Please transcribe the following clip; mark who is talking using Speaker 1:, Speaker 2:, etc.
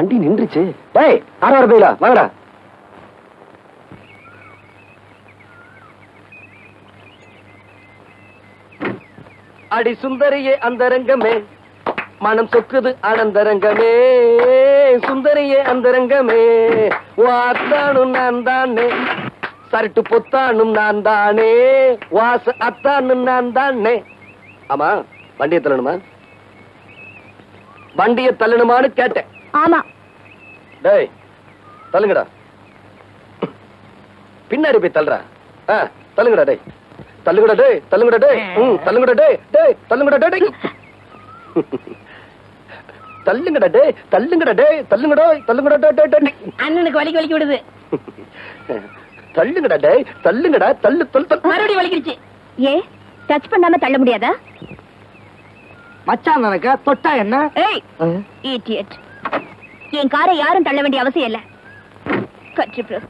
Speaker 1: வண்டி நின்றுச்சு. டேய், 6 பையில வாங்கடா. அடி சுந்தரியே அந்தரங்கமே, மனம் சொக்குது ஆனந்தரங்கமே, சுந்தரியே அந்தரங்கமே, வாத்தானும் நான் தானே, சரட்டு பொத்தானும் நான் தானே, வாச அத்தானும் நான் தானே. ஆமா, வண்டியை தள்ளணுமா? வண்டியை தள்ளணுமான்னு கேட்டேன்.
Speaker 2: ஆமா.
Speaker 1: டேய், தள்ளுங்கடா. பின்னாடி போய் தள்ளுறா. தள்ளுங்கடா டேய், தள்ளுங்கடா டேய், தள்ளுங்கடா டேய், தள்ளுங்கடா டேய், டேய் தள்ளுங்கடா டேய், தள்ளுங்கடா டேய், தள்ளுங்கடா டேய், தள்ளுங்கடா, தள்ளுங்கடா டேய் டேய்.
Speaker 2: அண்ணனுக்கு வலிக்கு வலிக்கு விடுது.
Speaker 1: தள்ளுங்கடா டேய், தள்ளுங்கடா, தள்ளு தள்ளு தள்ளு.
Speaker 2: மறுபடியும் வலிக்கிடுச்சு. ஏ, டச் பண்ணாம தள்ள முடியாதா?
Speaker 3: மச்சான் நினைக்க தொட்டா என்ன?
Speaker 2: ஏய், இடியட். என் காரை யாரும் தள்ள வேண்டிய அவசியம் இல்ல. கட்சி பிரஸ்